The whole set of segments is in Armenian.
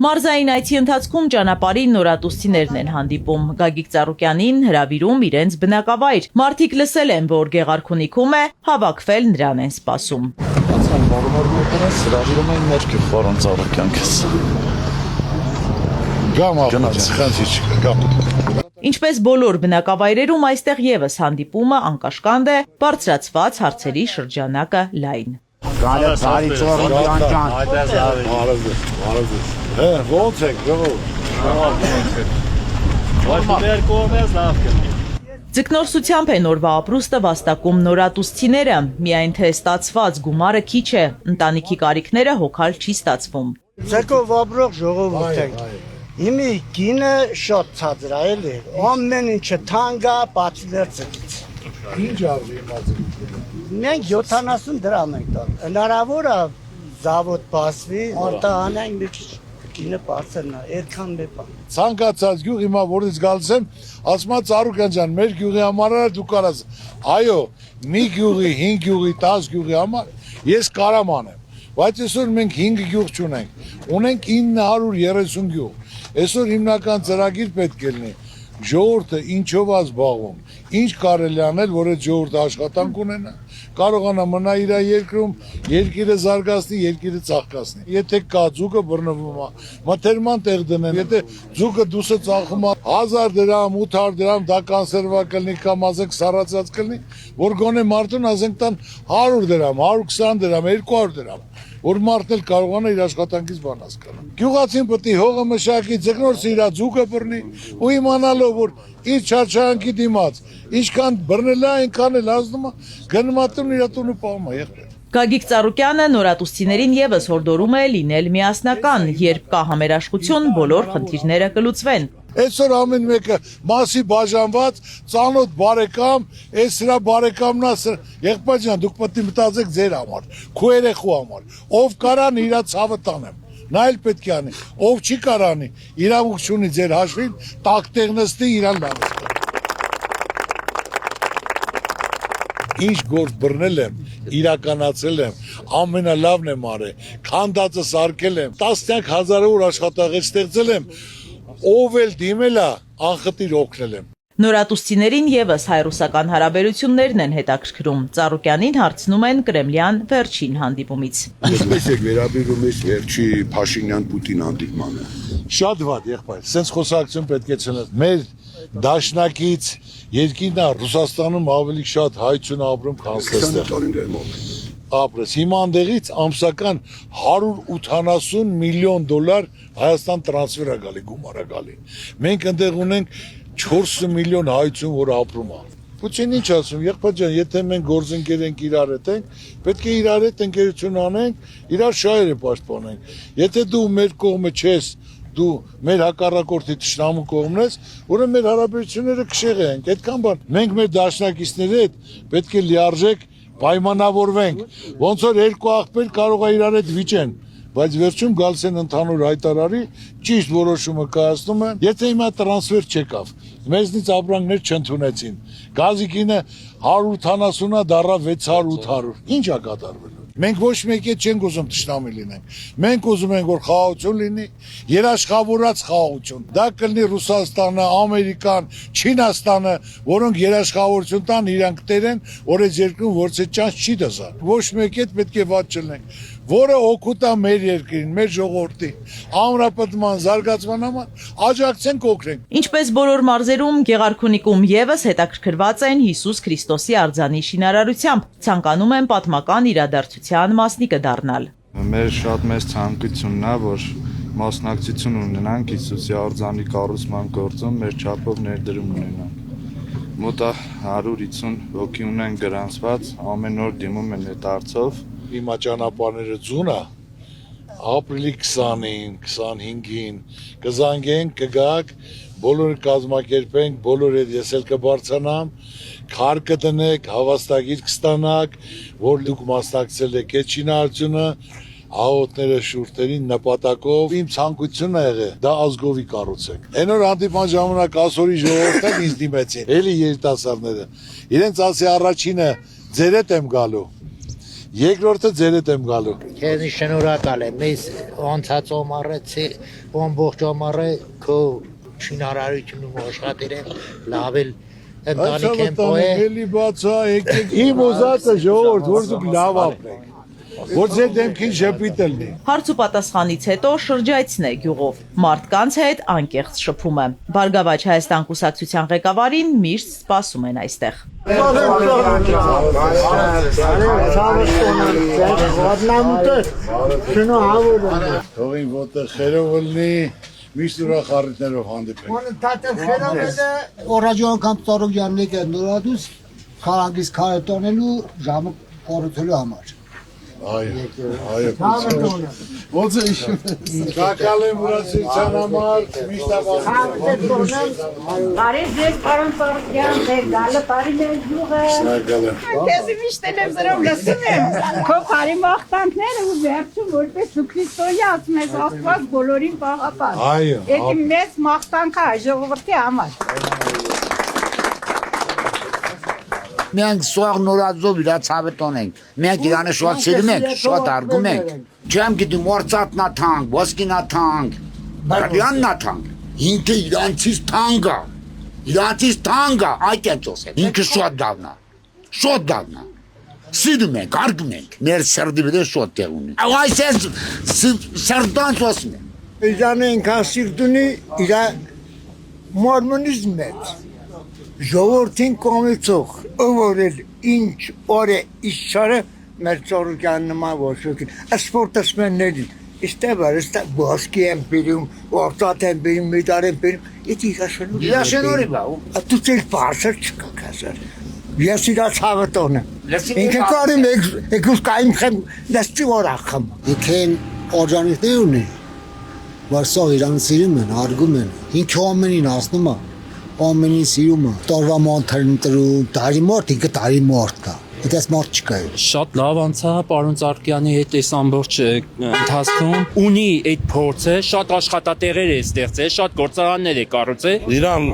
Մարզային այցի ընթացքում ճանապարհին նորատուսցիներն են հանդիպում։ Գագիկ Ծառուկյանին հրավիրում իրենց բնակավայր։ Մարդիկ լսել են, որ Գեղարքունիքում է, հավաքվել նրան են սպասում։ Հրավիրում են ներքև պարոն Ծառուկյան քեզ։ Ինչպես բոլոր բնակավայրերում, այստեղ եւս հանդիպումը անկաշկանդ է, բարձրացված հարցերի շրջանակը լայն։ Ձկնորսությամբ են օրվա ապրուստը վաստակում նորատուսցիները, միայն թե ստացված գումարը քիչ է, ընտանիքի կարիքները հոգալ չի ստացվում։ Ձկով ապրող ժողովուրդ ենք, իմի գինը շատ ցածր է, էլի, ամեն ինչը թանկ է, բացի ձկից։ Ինչ արժի իմացի։ Մենք 70 դրամ ենք տալ, հնարավոր է զավոդ բացվի, արտահանենք մի քիչ գինը բարձրն է, այդքան մի բան։ Ցանկացած գյուղ հիմա որից գալիս եմ, ասում եմ Ծառուկյան ջան, մեր գյուղի համար դու կարաս։ Այո, մի գյուղի, 5 գյուղի, 10 գյուղի համար ես կարամ անեմ, բայց այսօր մենք 5 գյուղ չունենք, ունենք 930 գյուղ։ Այսօր հիմնական ծրագիր պետք է լինի, ժողովուրդը ինչով է զբաղվում, ինչ կարելի անել, որ այդ ժողովուրդը աշխատանք ունենա, կարողանա մնա իր երկրում, երկիրը զարգացնի, երկիրը ծաղկացնի։ Եթե կա ձուկը բռնվում է, մթերման տեղ դնեն, եթե ձուկը դուսը ծաղկում է 1000 դրամ, 800 դրամ, դա կանսերվա կլինի կամ ազգ սառացած կլինի, որ գոնե մարդուն ազգ տան 100 դրամ, 120 դրամ, 200 դրամ, որ մարդն էլ կարողանա իր աշխատանքից բան հասկանալ։ Գյուղացին պետք է հողը մշակի, ձկնորսը իր ձուկը բռնի ու իմանալով, որ իր չարչարանքի դիմաց ինչքան բռնել է, այնքան էլ ազդում է, գնում է տուն իր տունը պահում է եղբայր։ Գագիկ Ծառուկյանը նորատուսցիներին եւս հորդորում է լինել միասնական, երբ կա համերաշխություն, բոլոր խնդիրները կլուծվեն։ Այսօր ամեն մեկը մասի բաժանված, ծանոթ բարեկամ, այս սրա բարեկամն է, եղբայր ջան, դուք պետք է մտածեք ձեր համար, քո երեխու համար, ով կարան իր ցավը տանեմ, նա էլ պետք է անի, ով չի կարանի, իրավունք չունի ձեր հաշվին, տակ տեղ նստի իրան լավ։ Ինչ գործ բռնել եմ, իրականացել եմ, ամենալավն եմ արել, քանդածը սարքել եմ, տասնյակ հազարավոր աշխատանք ստեղծել եմ, ով էլ դիմել է, անխտիր օգնել եմ։ Նորատուսցիներին եւս հայ-ռուսական հարաբերություններն են հետաքրքրում։ Ծառուկյանին հարցնում են Կրեմլյան վերջին հանդիպումից։ Ինչպես եք վերաբերում եք վերջի Փաշինյան-Պուտին հանդիպմանը։ Շատ վատ, եղբայր, սենց խոսակցություն պետք է չլինի։ Մեր դաշնակից երկիրն է Ռուսաստանում ավելի շատ հայություն ապրում, քան այստեղ։ Ապրես, հիմա անդեղից ամսական 180 միլիոն դոլար Հայաստան տրանսֆեր է գալի, գումար է գալի։ Մենք ընդեղ ունենք 4 միլիոն հայություն, որ ապրում է։ Պուտին ինչ ասում, եղբայր ջան, եթե մենք գործընկեր ենք իրար հետ ենք, պետք է իրար հետ ընկերություն անենք, իրար շահերը պաշտպանենք։ Եթե դու մեր կողմը չես, դու մեր հակառակորդի թշնամու կողմն ես, ուրեմն մեր հարաբերությունները կշեղի ենք, այդքան բան։ Մենք մեր դաշնակիցների հետ պետք է լիարժեք պայմանավորվենք, ոնց որ երկու աղբեր կարող է իրար հետ վիճեն, բայց վերջում գալիս են ընդհանուր հայտարարի, ճիշտ որոշումը կայացնում են, եթե հիմա տրանսֆեր չեկավ, մեզնից ապրանքներ չընդունեցին, գազի գինը 180-ը դառավ 600-800, ինչ է կատարվելու։ Մենք ոչ մեկի հետ չենք ուզում թշնամի լինենք, մենք ուզում ենք, որ խաղաղություն լինի, երաշխավորած խաղաղություն, դա կլինի Ռուսաստանը, Ամերիկան, Չինաստանը, որոնք երաշխավորություն տան, իրանք տերեն, որ այս երկրում որց է ճանց չի դասա, ոչ մեկի հետ պետք է վատ չլինենք, որը օգուտ է մեր երկրին, մեր ժողովրդին, ամրապնդման, զարգացման համար, աջակցենք, օգնենք։ Ինչպես բոլոր մարզերում, Գեղարքունիքում եւս հետաքրքրված են Հիսուս Քրիստոսի արձանի շինարարությամբ, ցանկանում են պատմական իրադարձության մասնիկը դառնալ։ Մեր շատ մեծ ցանկությունն է, որ մասնակցություն ունենանք Հիսուսի արձանի կառուցման գործում, մեր չափով ներդրում ունենանք։ Մոտ 150 հոգի ունեն գրանցված, ամեն օր դիմում են այդ հարցով։ Հիմա ճանապարհները ձուն է, ապրիլի 20-ին, 25-ին կզանգենք, կգաք, բոլորը կազմակերպենք, բոլորը ես էլ կբարձրանամ, քար կդնեք, հավաստագիր կստանաք, որ դուք մասնակցել եք այդ շինարարությունը, աղոթները շուրթերին նպատակով իմ ցանկությունն է եղել, դա ազգովի կառուցեք։ Այն օր հանդիպման ժամանակ ասորի ժողովուրդը ինձ դիմեցին, էլի երիտասարդները, իրենց ասի առաջինը ձեր հետ եմ գալու, Երկրորդը ձեր հետ եմ գալու։ Քեզ շնորհակալ եմ։ Ես անցած օմարեցի, ողջ օմարը քո շինարարությունում աշխատել եմ, լավ էլ ընտանիք եմ պոե։ Էլի բացա, եկեք։ Իմ ուզածը ժողովուրդ, որ դուք լավ ապրեք։ Որ ձեր դեմքին ժպիտ լինի։ Հարց ու պատասխանից հետո շրջայցն է գյուղով։ Մարդկանց հետ անկեղծ շփում է։ Բարգավաճ Հայաստան կուսակցության ղեկավարին միշտ սպասում են այստեղ։ Թողին որտեղ խերով լինի, միշտ ուրախ առիթներով հանդիպենք։ Օրաջո անգամ ծառոգյանն եկել նորադուս քարագիս քարետոնելու ժամը կորուցելու համար։ Այո։ Ոնց է իշում։ Կակալ եմ ուրացիության համար, միշտ Բարի ձեզ, պարոն Ծառուկյան, ձեր գալը բարին է յուղը։ Քեզի միշտ տելևիզորով լսում եմ։ Քո բարի մաղթանքները ու վերջում որպես դու քրիստոնյա ասում ես Աստված բոլորին պաղապան։ Այո։ Եկի մեծ մաղթանք է ժողովրդի համար։ Մենք սուաղ նորաձով իրաց հավետոն ենք, մենք իրանը շատ սիրում ենք, շատ արգում ենք, չեմ գիտում ործատնա թանք, ոսկինա թանք, բարյաննա թանք, ինքը իրանցից թանգա, այդ են ծոսել, ինքը շատ դավնա, սիրում ենք, արգում ենք, մեր սրդի վրա շատ տեղ ունի, այս ես սրդան ծոսում ենք։ Իրանը ինքան սիրտունի իրա մորմոնիզմ մեծ, ժողորդին կոմիցող, ովորել ինչ օր է իշխարը մեր ծորուկյան նման ոչոքին, սպորտասմեններին, իստեղ բոսկի եմ բիրում, ործատ եմ բիրում, միդար եմ բիրում, իտ իրաշենորի բա, դու ծել պարսր չկա կազար, ես իրաց հավետոն եմ, ինքը կարիմ եկուս կայիմ խեմ, լստի որ ախեմ, ինքեն օրջանիքներ ունի, որ սող իրան սիրում են, արգում են, ինքը ամենին ասնում է, ամենին սիրում է, տարվա մանթարին տրում, տարի մորդ, ինքը տարի մորդ կա, այդպես մորդ չկա էլ։ Շատ լավ անցա պարոն Ծառուկյանի հետ այս ամբողջ ընթացքում, ունի այդ փորձը, շատ աշխատատեղեր է ստեղծել, շատ գործարաններ է կառուցել։ Իրան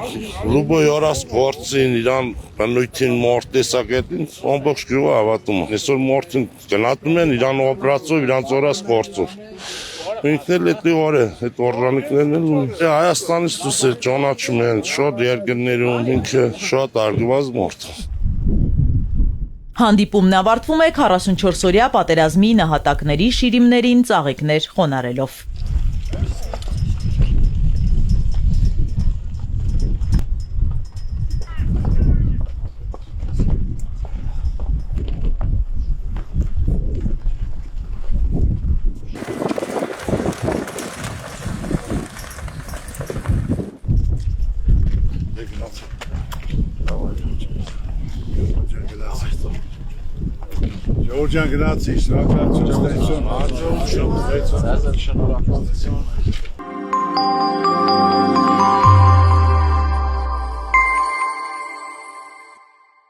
լուբոյ օրաս գործին, իրան բնույթին մորդ տեսակետին, ամբողջ գյուղը հավատում է։ Այսօր մորդին գնատում են, իրան օպրացով, իրանց օրաս գործով։ Ինքն էլ է, այդ օրրանիկներն էլ Հայաստանից դուս է ճանաչում են, շատ երկրներում, ինքը շատ արգված մորդ։ Հանդիպումն ավարտվում է 44-օրյա պատերազմի նահատակների շիրիմներին ծաղիկներ խոնարելով։ Ժողովրդյան գնացի, շնորհակալություն, ստեղծություն, հաջողություն, շնորհակալություն։